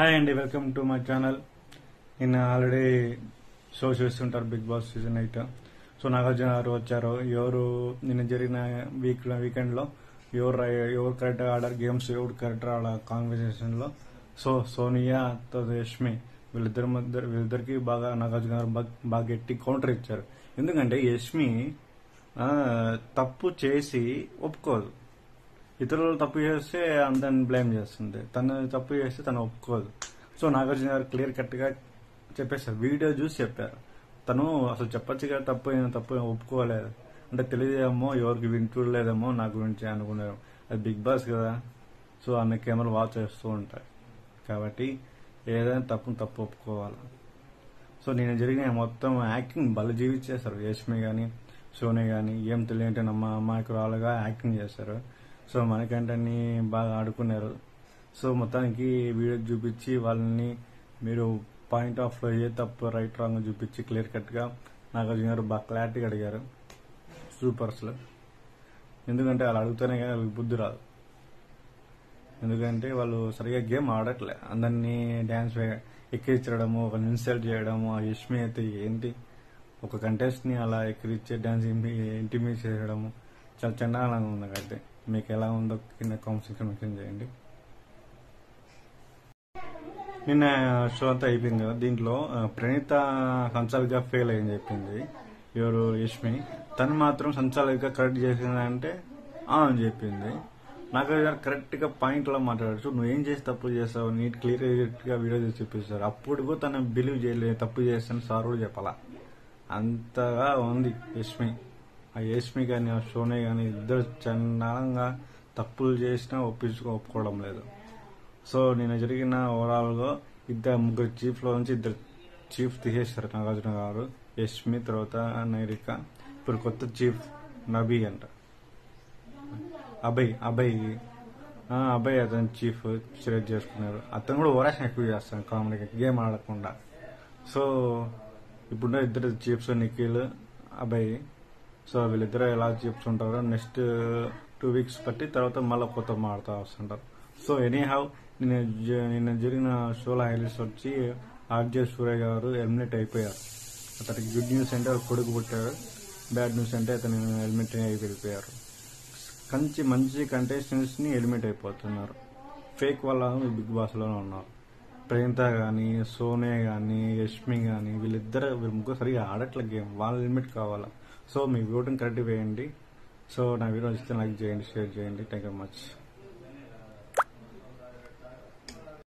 Hi అండి, welcome to my channel. నిన్న already show చూస్తుంటారు, బిగ్ బాస్ సీజన్ 8. సో నాగార్జున గారు వచ్చారు. ఎవరు నిన్న జరిగిన వీకెండ్లో ఎవరు కరెక్ట్ ఆడారు గేమ్స్, ఎవరు కరెక్ట్ ఆడారు కాన్వర్సేషన్లో. సో సోనియా యష్మి వీళ్ళిద్దరికి బాగా నాగార్జున గారు బాగా గట్టి కౌంటర్ ఇచ్చారు. ఎందుకంటే యష్మి తప్పు చేసి ఒప్పుకోదు. ఇతరులు తప్పు చేస్తే అందరిని బ్లేమ్ చేస్తుంది, తను తప్పు చేస్తే తను ఒప్పుకోదు. సో నాగార్జున గారు క్లియర్ కట్ గా చెప్పేశారు, వీడియో చూసి చెప్పారు. తను అసలు చెప్పచ్చు కదా, తప్పు ఒప్పుకోలేదు అంటే తెలియదేమో, ఎవరికి వింటూడలేదేమో నా గురించి అనుకున్నారు. అది బిగ్ బాస్ కదా, సో అన్ని కెమెరా వాచ్ చేస్తూ ఉంటాయి కాబట్టి ఏదైనా తప్పు ఒప్పుకోవాలి. సో నేను జరిగిన మొత్తం యాక్టింగ్ బల జీవించేశారు. యష్మి గాని సోనియా గాని ఏం తెలియంటే అమాయకురాలుగా యాక్టింగ్ చేశారు. సో మనకంటే బాగా ఆడుకున్నారు. సో మొత్తానికి వీడియో చూపించి వాళ్ళని మీరు పాయింట్ ఆఫ్ లో ఏ తప్పు రైట్ రాంగ్ చూపించి క్లియర్ కట్ గా నాగార్జున గారు బాగా క్లారిటీగా అడిగారు సూపర్స్ లో. ఎందుకంటే వాళ్ళు అడుగుతూనే కానీ వాళ్ళకి బుద్ధి రాదు. ఎందుకంటే వాళ్ళు సరిగా గేమ్ ఆడట్లే, అందరినీ డాన్స్ ఎక్కిరించడము, ఒకరిని ఇన్సల్ట్ చేయడము. ఆ యష్మి అయితే ఏంటి, ఒక కంటెస్ట్ ని అలా ఎక్కిరించే డాన్స్ ఇంటిమేట్ చేయడము చాలా చండాలంగా ఉంది. అయితే మీకు ఎలా ఉందో కింద కామెంట్ సెక్షన్ మెన్షన్ చేయండి. నిన్న షో అంతా అయిపోయింది కదా, దీంట్లో ప్రణీత సంచాలకుగా ఫెయిల్ అయ్యింది చెప్పింది ఎవరు, యష్మి. తను మాత్రం సంచాలకుగా కరెక్ట్ చేసిందంటే అని చెప్పింది. నాకు కరెక్ట్ గా పాయింట్ లో మాట్లాడచ్చు, నువ్వు ఏం చేసి తప్పు చేస్తావు నీట్ క్లియర్ గా వీడియో చేసి చూపిస్తారు. అప్పుడు తను బిలీవ్ చేయలేదు, తప్పు చేస్తాను సార్ కూడా చెప్పాలా, అంతగా ఉంది యష్మి. ఆ యష్మి కానీ ఆ సోనియా కానీ ఇద్దరు చండాలంగా తప్పులు చేసినా ఒప్పుకోవడం లేదు. సో నేను జరిగిన ఓవరాల్ గా ముగ్గురు చీఫ్ లో నుంచి ఇద్దరు చీఫ్ తీసేశారు నాగార్జున గారు, యష్మి తర్వాత నైరిక. ఇప్పుడు కొత్త చీఫ్ నబీ అంట, అభయ్ అతను చీఫ్ సెలెక్ట్ చేసుకున్నారు. అతను కూడా ఓవరాక్షన్ ఎక్కువ చేస్తాను కామెడీకి, గేమ్ ఆడకుండా. సో ఇప్పుడు ఇద్దరు చీఫ్స్ నిఖిల్, అభయ్. సో వీళ్ళిద్దరు ఎలా చీఫ్స్ ఉంటారో నెక్స్ట్ 2 వీక్స్ బట్టి తర్వాత మళ్ళీ కొత్త మాడుతూ వస్తుంటారు. సో ఎనీ హౌ నిన్న జరిగిన షోలో హైలైట్స్ వచ్చి ఆర్జే సూర్య గారు ఎలిమినేట్ అయిపోయారు. అతనికి గుడ్ న్యూస్ అంటే కొడుకు పుట్టారు, బ్యాడ్ న్యూస్ అంటే అతను ఎలిమినేట్ అయి వెళ్ళిపోయారు. మంచి కంటెస్టెంట్స్ ని ఎలిమినేట్ అయిపోతున్నారు. ఫేక్ వల్ల బిగ్ బాస్ లోనే ఉన్నారు. ప్రేంత గాని సోనియా గాని యష్మి గాని వీళ్ళ ముగ్గురు సరిగా ఆడట్ల గేమ్, వాళ్ళ లిమిట్ కావాలా. సో మీ ఓటింగ్ కరెక్ట్ వేయండి. సో నా వీడియో ఇస్తే లైక్ చేయండి, షేర్ చేయండి. Thank you much.